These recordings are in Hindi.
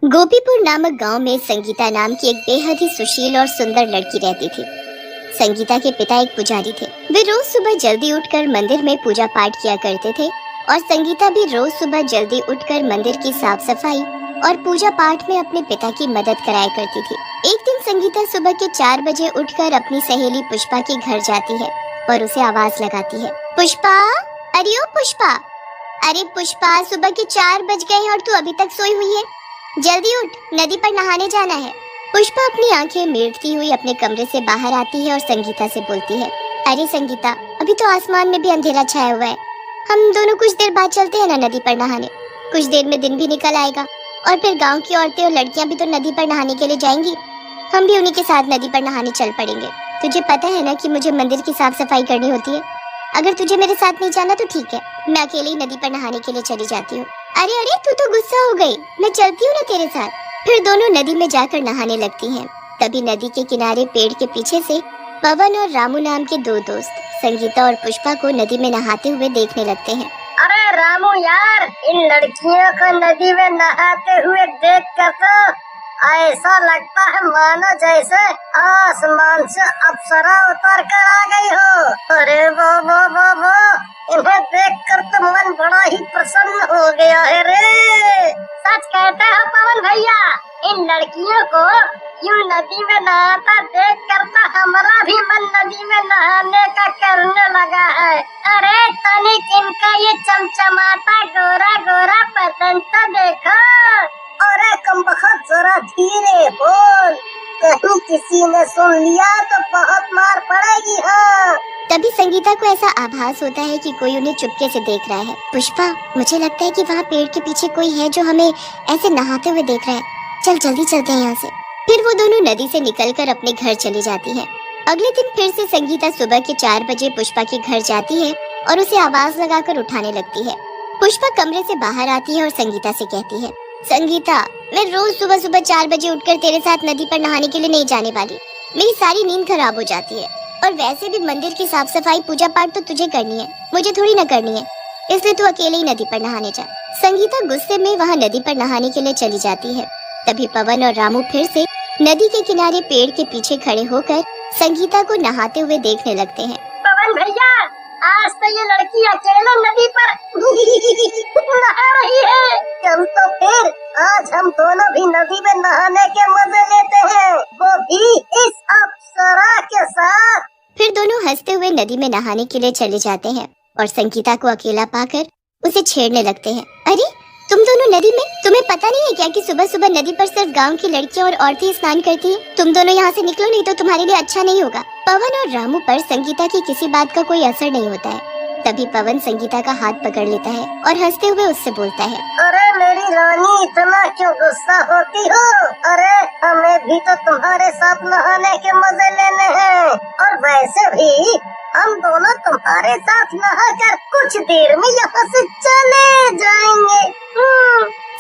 गोपीपुर नामक गांव में संगीता नाम की एक बेहद ही सुशील और सुंदर लड़की रहती थी। संगीता के पिता एक पुजारी थे। वे रोज सुबह जल्दी उठकर मंदिर में पूजा पाठ किया करते थे और संगीता भी रोज सुबह जल्दी उठकर मंदिर की साफ सफाई और पूजा पाठ में अपने पिता की मदद कराया करती थी। एक दिन संगीता सुबह के 4 बजे उठकर अपनी सहेली पुष्पा के घर जाती है और उसे आवाज लगाती है, पुष्पा, अरे ओ पुष्पा, अरे पुष्पा, सुबह के 4 बज गए हैं और तू अभी तक सोई हुई है। जल्दी उठ, नदी पर नहाने जाना है। पुष्पा अपनी आंखें मीटती हुई अपने कमरे से बाहर आती है और संगीता से बोलती है, अरे संगीता, अभी तो आसमान में भी अंधेरा छाया हुआ है। हम दोनों कुछ देर बाद चलते हैं ना नदी पर नहाने। कुछ देर में दिन भी निकल आएगा और फिर गांव की औरतें और लड़कियां भी तो नदी पर नहाने के लिए जाएंगी। हम भी उन्हीं के साथ नदी पर नहाने चल पड़ेंगे। तुझे पता है ना कि मुझे मंदिर की साफ सफाई करनी होती है। अगर तुझे मेरे साथ नहीं जाना तो ठीक है, मैं अकेले ही नदी पर नहाने के लिए चली जाती हूँ। अरे अरे, तू तो गुस्सा हो गई, मैं चलती हूँ ना तेरे साथ। फिर दोनों नदी में जाकर नहाने लगती हैं। तभी नदी के किनारे पेड़ के पीछे से पवन और रामू नाम के 2 दोस्त संगीता और पुष्पा को नदी में नहाते हुए देखने लगते हैं। अरे रामू यार, इन लड़कियों को नदी में नहाते हुए देख कर तो ऐसा लगता है मानो जैसे आसमान से अप्सरा उतर कर आ गई हो। अरे वो इन्हें देखकर तो मन बड़ा ही प्रसन्न हो गया है रे। सच कहते हो पवन भैया, इन लड़कियों को यूं नदी में नहाता देख कर तो हमारा भी मन नदी में नहाने का करने लगा है। अरे तनिक इनका ये चमचमाता गोरा गोरा बदन तो देखो। अरे कमबख्त, जरा धीरे बोल, कहीं किसी ने सुन लिया तो बहुत मार पड़ेगी। हाँ। तभी संगीता को ऐसा आभास होता है कि कोई उन्हें चुपके से देख रहा है। पुष्पा, मुझे लगता है कि वहाँ पेड़ के पीछे कोई है जो हमें ऐसे नहाते हुए देख रहा है। चल जल्दी चलते हैं यहाँ से। फिर वो दोनों नदी से निकलकर अपने घर चली जाती हैं। अगले दिन फिर से संगीता सुबह के 4 बजे पुष्पा के घर जाती है और उसे आवाज लगाकर उठाने लगती है। पुष्पा कमरे से बाहर आती है और संगीता से कहती है, संगीता, मैं रोज सुबह सुबह 4 बजे उठकर तेरे साथ नदी पर नहाने के लिए नहीं जाने वाली। मेरी सारी नींद खराब हो जाती है और वैसे भी मंदिर की साफ सफाई पूजा पाठ तो तुझे करनी है, मुझे थोड़ी ना करनी है। इसलिए तू अकेले ही नदी पर नहाने जा। संगीता गुस्से में वहाँ नदी पर नहाने के लिए चली जाती है। तभी पवन और रामू फिर से नदी के किनारे पेड़ के पीछे खड़े होकर संगीता को नहाते हुए देखने लगते हैं। पवन भैया, आज तो ये लड़की अकेले नदी पर नहा रही है। चल तो फिर आज हम दोनों भी नदी में नहाने के मजे लेते हैं, वो भी इस अप्सरा के साथ। फिर दोनों हंसते हुए नदी में नहाने के लिए चले जाते हैं और संगीता को अकेला पाकर उसे छेड़ने लगते हैं। अरे तुम दोनों नदी में, तुम्हें पता नहीं है क्या कि सुबह सुबह नदी पर सिर्फ गांव की लड़कियां और औरतें स्नान करती हैं? तुम दोनों यहाँ से निकलो, नहीं तो तुम्हारे लिए अच्छा नहीं होगा। पवन और रामू पर संगीता की किसी बात का कोई असर नहीं होता है। तभी पवन संगीता का हाथ पकड़ लेता है और हंसते हुए उससे बोलता है, अरे मेरी रानी, इतना क्यों गुस्सा होती हो? अरे हमें भी तो तुम्हारे साथ नहाने के मजे लेने हैं और वैसे भी हम दोनों तुम्हारे साथ नहाकर कुछ देर में यहाँ से चले जाएंगे।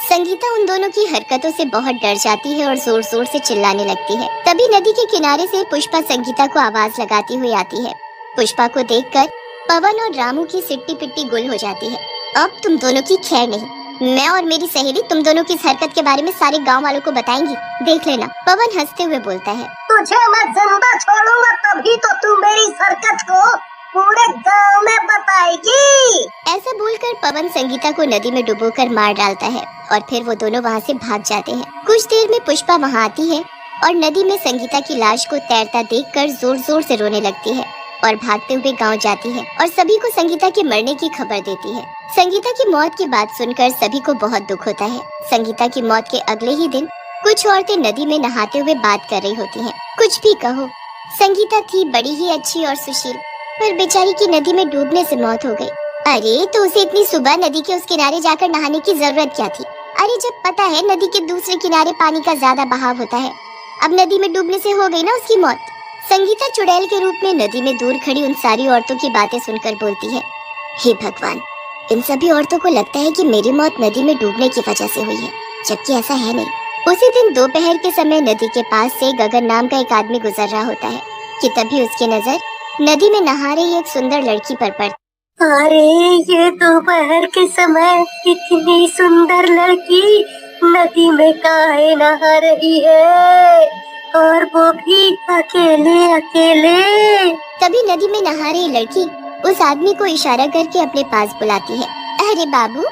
संगीता उन दोनों की हरकतों से बहुत डर जाती है और जोर जोर से चिल्लाने लगती है। तभी नदी के किनारे से पुष्पा संगीता को आवाज लगाती हुई आती है। पुष्पा को देखकर पवन और रामू की सिट्टी पिट्टी गुल हो जाती है। अब तुम दोनों की खैर नहीं। मैं और मेरी सहेली तुम दोनों की इस हरकत के बारे में सारे गांव वालों को बताएंगी, देख लेना। पवन हंसते हुए बोलता है, तुझे मैं जिंदा छोड़ूंगा तभी तो तू मेरी हरकत को पूरे गांव में बताएगी। ऐसा बोलकर पवन संगीता को नदी में डुबोकर मार डालता है और फिर वो दोनों वहाँ से भाग जाते हैं। कुछ देर में पुष्पा वहाँ आती है और नदी में संगीता की लाश को तैरता देखकर जोर जोर से रोने लगती है और भागते हुए गांव जाती है और सभी को संगीता के मरने की खबर देती है। संगीता की मौत की बात सुनकर सभी को बहुत दुख होता है। संगीता की मौत के अगले ही दिन कुछ औरतें नदी में नहाते हुए बात कर रही होती हैं। कुछ भी कहो, संगीता थी बड़ी ही अच्छी और सुशील, पर बेचारी की नदी में डूबने से मौत हो गई। अरे तो उसे इतनी सुबह नदी के उस किनारे जाकर नहाने की जरूरत क्या थी? अरे जब पता है नदी के दूसरे किनारे पानी का ज्यादा बहाव होता है। अब नदी में डूबने से हो गई ना उसकी मौत। संगीता चुड़ैल के रूप में नदी में दूर खड़ी उन सारी औरतों की बातें सुनकर बोलती है, हे भगवान, इन सभी औरतों को लगता है कि मेरी मौत नदी में डूबने की वजह से हुई है, जबकि ऐसा है नहीं। उसी दिन दोपहर के समय नदी के पास से गगन नाम का एक आदमी गुजर रहा होता है कि तभी उसकी नजर नदी में नहा रही एक सुंदर लड़की पर पड़ती। अरे ये दोपहर के समय इतनी सुंदर लड़की नदी में काहे नहा रही है, और वो भी अकेले अकेले। तभी नदी में नहा रही लड़की उस आदमी को इशारा करके अपने पास बुलाती है। अरे बाबू,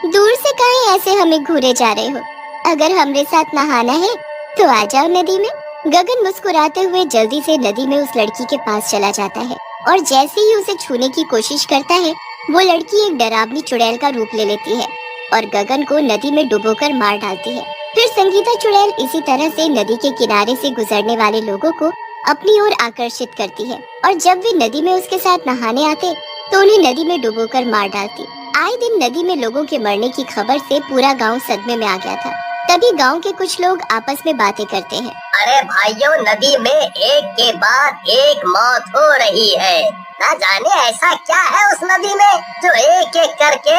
दूर से काहे ऐसे हमें घूरे जा रहे हो? अगर हमरे साथ नहाना है तो आ जाओ नदी में। गगन मुस्कुराते हुए जल्दी से नदी में उस लड़की के पास चला जाता है और जैसे ही उसे छूने की कोशिश करता है, वो लड़की एक डरावनी चुड़ैल का रूप ले लेती है और गगन को नदी में डुबोकर मार डालती है। फिर संगीता चुड़ैल इसी तरह से नदी के किनारे से गुजरने वाले लोगों को अपनी ओर आकर्षित करती है और जब वे नदी में उसके साथ नहाने आते तो उन्हें नदी में डुबोकर मार डालती। आए दिन नदी में लोगों के मरने की खबर से पूरा गांव सदमे में आ गया था। तभी गांव के कुछ लोग आपस में बातें करते हैं। अरे भाइयों, नदी में एक के बाद एक मौत हो रही है। ना जाने ऐसा क्या है उस नदी में जो एक एक करके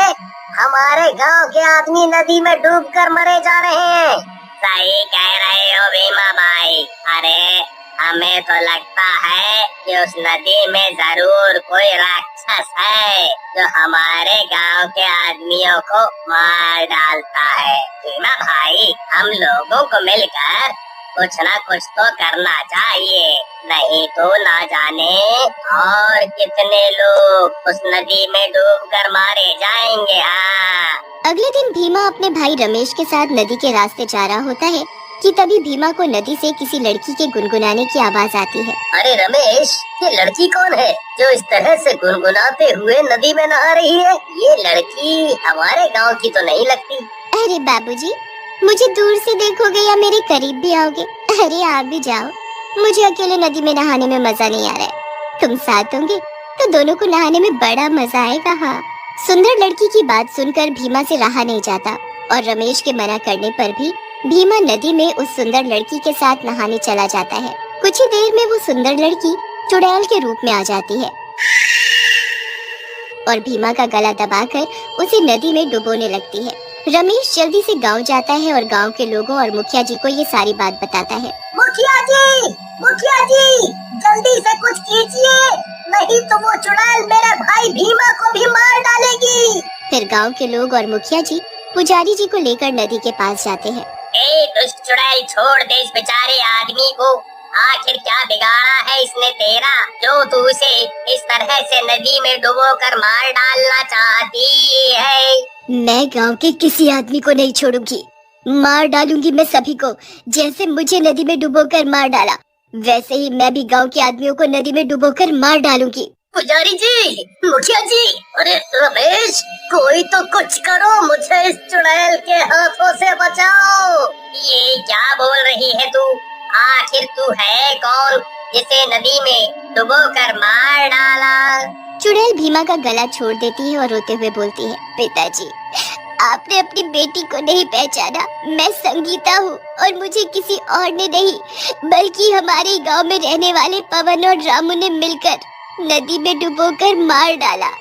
हमारे गांव के आदमी नदी में डूबकर मरे जा रहे हैं। सही कह रहे हो भीमा भाई। अरे हमें तो लगता है कि उस नदी में जरूर कोई राक्षस है जो हमारे गांव के आदमियों को मार डालता है। भीमा भाई, हम लोगों को मिलकर कुछ ना कुछ तो करना चाहिए, नहीं तो ना जाने और कितने लोग उस नदी में डूबकर मारे जाएंगे। अगले दिन भीमा अपने भाई रमेश के साथ नदी के रास्ते जा रहा होता है कि तभी भीमा को नदी से किसी लड़की के गुनगुनाने की आवाज आती है। अरे रमेश, ये लड़की कौन है जो इस तरह से गुनगुनाते हुए नदी में नहा रही है? ये लड़की हमारे गांव की तो नहीं लगती। अरे बाबूजी, मुझे दूर से देखोगे या मेरे करीब भी आओगे? अरे आप भी जाओ, मुझे अकेले नदी में नहाने में मजा नहीं आ रहा है। तुम साथ होंगे तो दोनों को नहाने में बड़ा मजा आएगा। हाँ। सुंदर लड़की की बात सुनकर भीमा से रहा नहीं जाता और रमेश के मना करने पर भी भीमा नदी में उस सुंदर लड़की के साथ नहाने चला जाता है। कुछ ही देर में वो सुंदर लड़की चुड़ैल के रूप में आ जाती है और भीमा का गला दबाकर उसे नदी में डुबोने लगती है। रमेश जल्दी से गांव जाता है और गांव के लोगों और मुखिया जी को ये सारी बात बताता है। मुखिया जी, जल्दी से कुछ कीजिए, नहीं तो वो चुड़ैल मेरे भाई भीमा को भी मार डालेगी। फिर गांव के लोग और मुखिया जी पुजारी जी को लेकर नदी के पास जाते हैं। ए दुष्ट चुड़ैल, छोड़ दे इस बेचारे आदमी को। आखिर क्या बिगाड़ा है इसने तेरा जो तू उसे इस तरह से नदी में डुबोकर मार डालना चाहती है? मैं गांव के किसी आदमी को नहीं छोड़ूंगी, मार डालूंगी मैं सभी को। जैसे मुझे नदी में डुबोकर मार डाला, वैसे ही मैं भी गांव के आदमियों को नदी में डुबोकर मार डालूंगी। पुजारी जी, मुखिया जी, अरे रमेश, कोई तो कुछ करो, मुझे इस चुड़ैल के हाथों से बचाओ। ये क्या बोल रही है तू? आखिर तू है कौन जिसे नदी में डुबोकर मार डाला? चुड़ैल भीमा का गला छोड़ देती है और रोते हुए बोलती है, पिताजी, आपने अपनी बेटी को नहीं पहचाना। मैं संगीता हूँ और मुझे किसी और ने नहीं बल्कि हमारे गांव में रहने वाले पवन और रामू ने मिलकर नदी में डुबोकर मार डाला।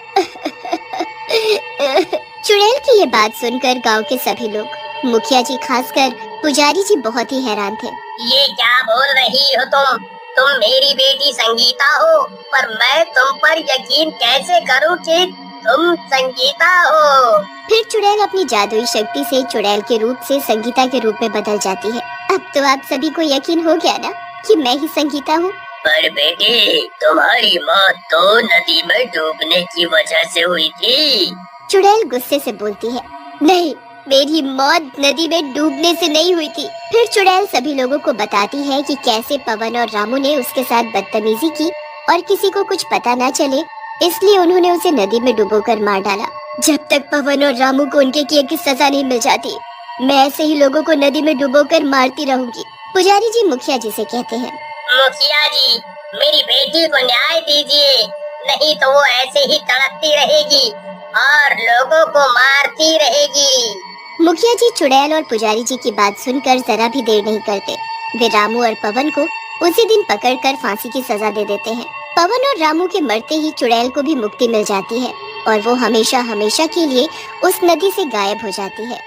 चुड़ैल की ये बात सुनकर गांव के सभी लोग, मुखिया जी खासकर पुजारी जी, बहुत ही हैरान थे। ये क्या बोल रही हो तुम? तुम मेरी बेटी संगीता हो, पर मैं तुम पर यकीन कैसे करूं कि तुम संगीता हो? फिर चुड़ैल अपनी जादुई शक्ति से चुड़ैल के रूप से संगीता के रूप में बदल जाती है। अब तो आप सभी को यकीन हो गया ना कि मैं ही संगीता हूँ। पर बेटी, तुम्हारी मौत तो नदी में डूबने की वजह से हुई थी। चुड़ैल गुस्से से बोलती है, नहीं, मेरी मौत नदी में डूबने से नहीं हुई थी। फिर चुड़ैल सभी लोगों को बताती है कि कैसे पवन और रामू ने उसके साथ बदतमीजी की और किसी को कुछ पता न चले इसलिए उन्होंने उसे नदी में डुबोकर मार डाला। जब तक पवन और रामू को उनके किए की सजा नहीं मिल जाती, मैं ऐसे ही लोगों को नदी में डुबोकर मारती रहूंगी। पुजारी जी मुखिया जी से कहते हैं, मुखिया जी, मेरी बेटी को न्याय दीजिए, नहीं तो वो ऐसे ही तड़पती रहेगी और लोगों को मारती रहेगी। मुखिया जी चुड़ैल और पुजारी जी की बात सुनकर जरा भी देर नहीं करते। वे रामू और पवन को उसी दिन पकड़कर फांसी की सजा दे देते हैं। पवन और रामू के मरते ही चुड़ैल को भी मुक्ति मिल जाती है और वो हमेशा हमेशा के लिए उस नदी से गायब हो जाती है।